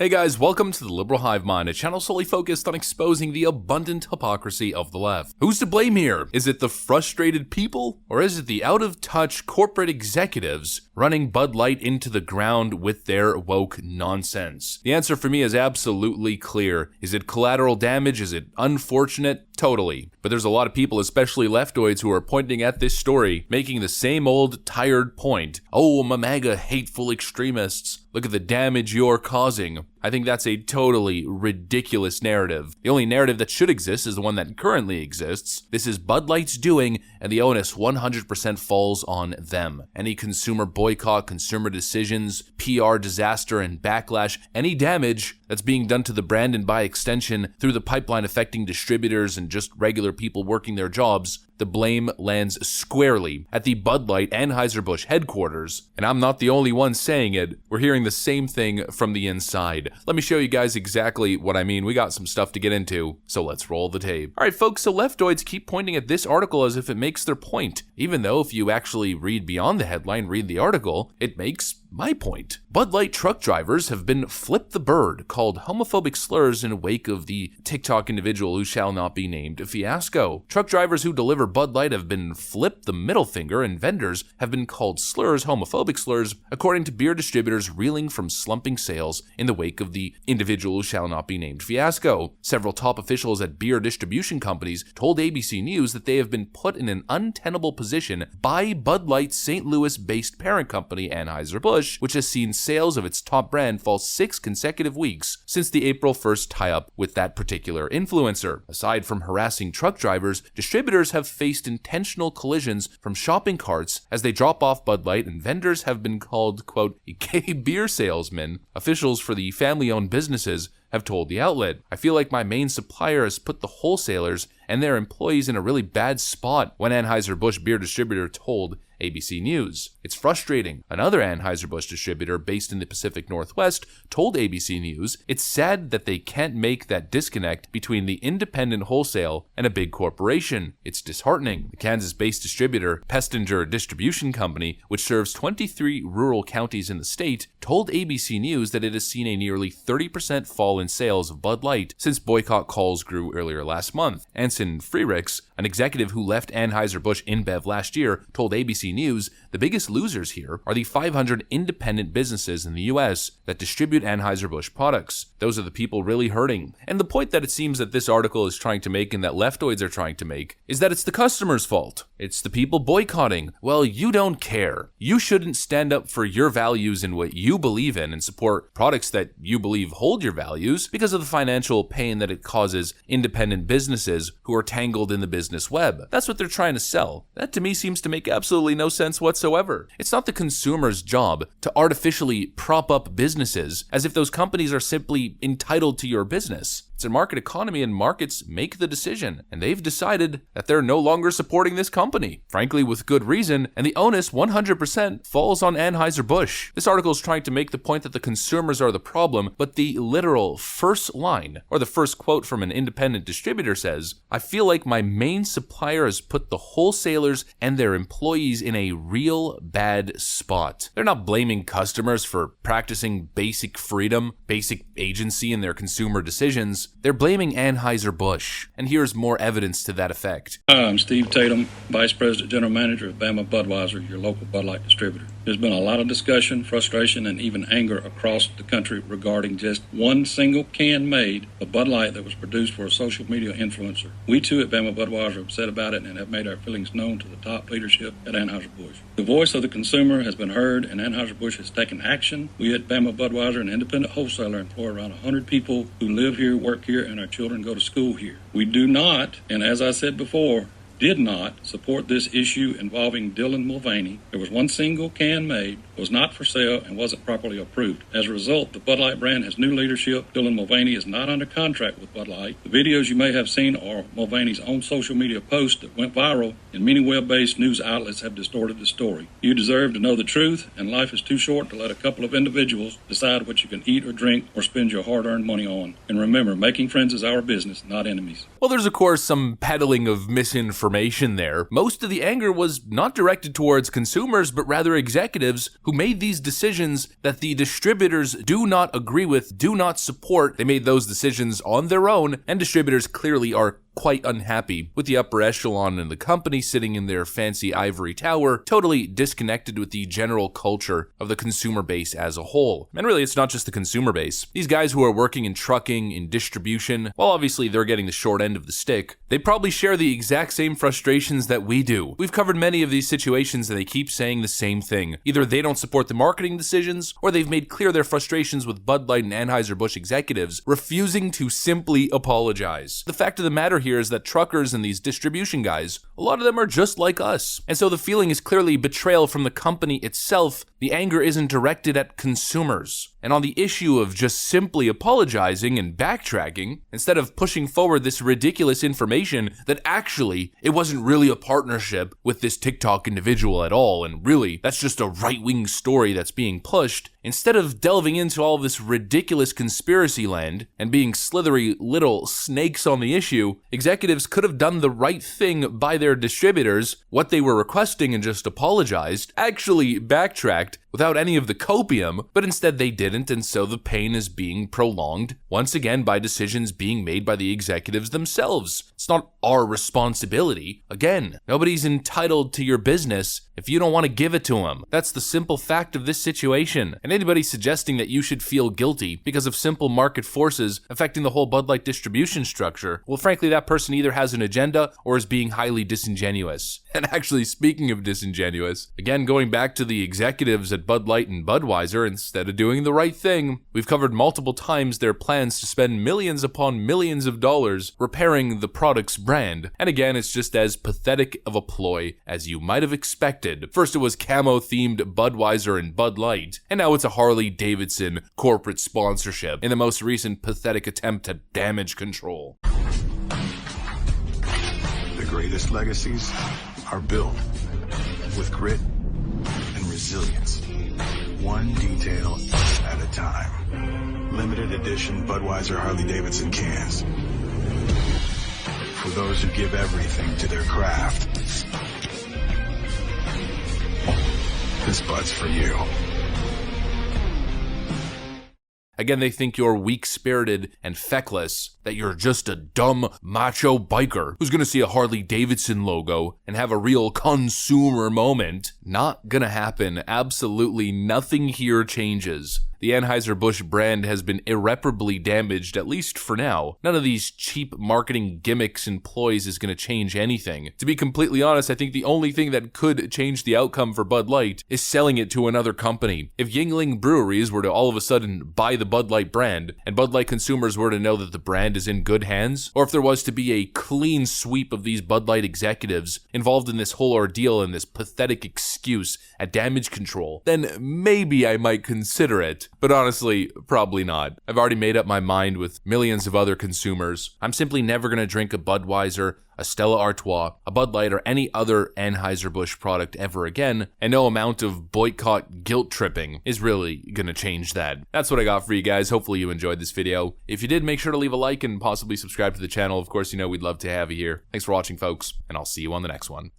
Hey guys, welcome to the Liberal Hive Mind, a channel solely focused on exposing the abundant hypocrisy of the left. Who's to blame here? Is it the frustrated people? Or is it the out-of-touch corporate executives running Bud Light into the ground with their woke nonsense? The answer for me is absolutely clear. Is it collateral damage? Is it unfortunate? Totally. But there's a lot of people, especially leftoids, who are pointing at this story, making the same old tired point. Oh, MAGA hateful extremists. Look at the damage you're causing. I think that's a totally ridiculous narrative. The only narrative that should exist is the one that currently exists. This is Bud Light's doing, and the onus 100% falls on them. Any consumer boycott, consumer decisions, PR disaster, and backlash, any damage that's being done to the brand and by extension through the pipeline affecting distributors and just regular people working their jobs, the blame lands squarely at the Bud Light Anheuser-Busch headquarters. And I'm not the only one saying it. We're hearing the same thing from the inside. Let me show you guys exactly what I mean. We got some stuff to get into, so let's roll the tape. Alright folks, so leftoids keep pointing at this article as if it makes their point, even though if you actually read beyond the headline, read the article, it makes my point. Bud Light truck drivers have been flipped the bird, called homophobic slurs in wake of the TikTok individual who shall not be named fiasco. Truck drivers who deliver Bud Light have been flipped the middle finger, and vendors have been called slurs, homophobic slurs, according to beer distributors reeling from slumping sales in the wake of the individual who shall not be named fiasco. Several top officials at beer distribution companies told ABC News that they have been put in an untenable position by Bud Light's St. Louis-based parent company Anheuser-Busch, which has seen sales of its top brand fall 6 consecutive weeks since the April 1st tie-up with that particular influencer. Aside from harassing truck drivers, distributors have faced intentional collisions from shopping carts as they drop off Bud Light, and vendors have been called, quote, gay beer salesmen. Officials for the family-owned businesses have told the outlet. I feel like my main supplier has put the wholesalers and their employees in a really bad spot, one Anheuser-Busch beer distributor told ABC News. It's frustrating. Another Anheuser-Busch distributor based in the Pacific Northwest told ABC News it's sad that they can't make that disconnect between the independent wholesale and a big corporation. It's disheartening. The Kansas-based distributor Pestinger Distribution Company, which serves 23 rural counties in the state, told ABC News that it has seen a nearly 30% fall in sales of Bud Light since boycott calls grew earlier last month. Anson Freirich, an executive who left Anheuser-Busch InBev last year, told ABC News the biggest losers here are the 500 independent businesses in the US that distribute Anheuser-Busch products. Those are the people really hurting. And the point that it seems that this article is trying to make and that leftoids are trying to make is that it's the customer's fault. It's the people boycotting. Well, you don't care. You shouldn't stand up for your values and what you believe in and support products that you believe hold your values because of the financial pain that it causes independent businesses who are tangled in the business web. That's what they're trying to sell. That to me seems to make absolutely no sense whatsoever. It's not the consumer's job to artificially prop up businesses as if those companies are simply entitled to your business. It's a market economy and markets make the decision, and they've decided that they're no longer supporting this company, frankly with good reason, and the onus 100% falls on Anheuser-Busch. This article is trying to make the point that the consumers are the problem, but the literal first line, or the first quote from an independent distributor says, I feel like my main supplier has put the wholesalers and their employees in a real bad spot. They're not blaming customers for practicing basic freedom, basic agency in their consumer decisions. They're blaming Anheuser-Busch, and here's more evidence to that effect. Hi, I'm Steve Tatum, Vice President General Manager of Bama Budweiser, your local Bud Light distributor. There's been a lot of discussion, frustration, and even anger across the country regarding just one single can made of Bud Light that was produced for a social media influencer. We too at Bama Budweiser are upset about it and have made our feelings known to the top leadership at Anheuser-Busch. The voice of the consumer has been heard, and Anheuser-Busch has taken action. We at Bama Budweiser, an independent wholesaler, employ around 100 people who live here, work here, and our children go to school here. We do not, and as I said before, did not support this issue involving Dylan Mulvaney. There was one single can made, was not for sale, and wasn't properly approved. As a result, the Bud Light brand has new leadership. Dylan Mulvaney is not under contract with Bud Light. The videos you may have seen are Mulvaney's own social media posts that went viral, and many web-based news outlets have distorted the story. You deserve to know the truth, and life is too short to let a couple of individuals decide what you can eat or drink or spend your hard-earned money on. And remember, making friends is our business, not enemies. Well, there's of course some peddling of misinformation information there. Most of the anger was not directed towards consumers, but rather executives who made these decisions that the distributors do not agree with, do not support. They made those decisions on their own, and distributors clearly are quite unhappy with the upper echelon in the company sitting in their fancy ivory tower, totally disconnected with the general culture of the consumer base as a whole. And really, it's not just the consumer base. These guys who are working in trucking, in distribution, while obviously they're getting the short end of the stick, they probably share the exact same frustrations that we do. We've covered many of these situations and they keep saying the same thing. Either they don't support the marketing decisions, or they've made clear their frustrations with Bud Light and Anheuser-Busch executives, refusing to simply apologize. The fact of the matter here is that truckers and these distribution guys, a lot of them are just like us. And so the feeling is clearly betrayal from the company itself. The anger isn't directed at consumers. And on the issue of just simply apologizing and backtracking, instead of pushing forward this ridiculous information that actually it wasn't really a partnership with this TikTok individual at all, and really that's just a right-wing story that's being pushed, instead of delving into all this ridiculous conspiracy land and being slithery little snakes on the issue, executives could have done the right thing by their distributors, what they were requesting, and just apologized, actually backtracked without any of the copium, but instead they didn't, and so the pain is being prolonged, once again by decisions being made by the executives themselves. It's not our responsibility. Again, nobody's entitled to your business if you don't want to give it to them. That's the simple fact of this situation. And anybody suggesting that you should feel guilty because of simple market forces affecting the whole Bud Light distribution structure, well, frankly, that person either has an agenda or is being highly disingenuous. And actually, speaking of disingenuous, again, going back to the executives at Bud Light and Budweiser, instead of doing the right thing, we've covered multiple times their plans to spend millions upon millions of dollars repairing the product's brand. And again, it's just as pathetic of a ploy as you might have expected. First it was camo-themed Budweiser and Bud Light, and now it's a Harley-Davidson corporate sponsorship in the most recent pathetic attempt at damage control. The greatest legacies are built with grit and resilience, one detail at a time. Limited edition Budweiser Harley-Davidson cans. For those who give everything to their craft. This Bud's for you. Again, they think you're weak-spirited and feckless, that you're just a dumb, macho biker who's gonna see a Harley-Davidson logo and have a real consumer moment. Not gonna happen. Absolutely nothing here changes. The Anheuser-Busch brand has been irreparably damaged, at least for now. None of these cheap marketing gimmicks and ploys is going to change anything. To be completely honest, I think the only thing that could change the outcome for Bud Light is selling it to another company. If Yuengling Breweries were to all of a sudden buy the Bud Light brand, and Bud Light consumers were to know that the brand is in good hands, or if there was to be a clean sweep of these Bud Light executives involved in this whole ordeal and this pathetic excuse at damage control, then maybe I might consider it. But honestly, probably not. I've already made up my mind with millions of other consumers. I'm simply never going to drink a Budweiser, a Stella Artois, a Bud Light, or any other Anheuser-Busch product ever again, and no amount of boycott guilt tripping is really going to change that. That's what I got for you guys. Hopefully you enjoyed this video. If you did, make sure to leave a like and possibly subscribe to the channel. Of course, you know we'd love to have you here. Thanks for watching, folks, and I'll see you on the next one.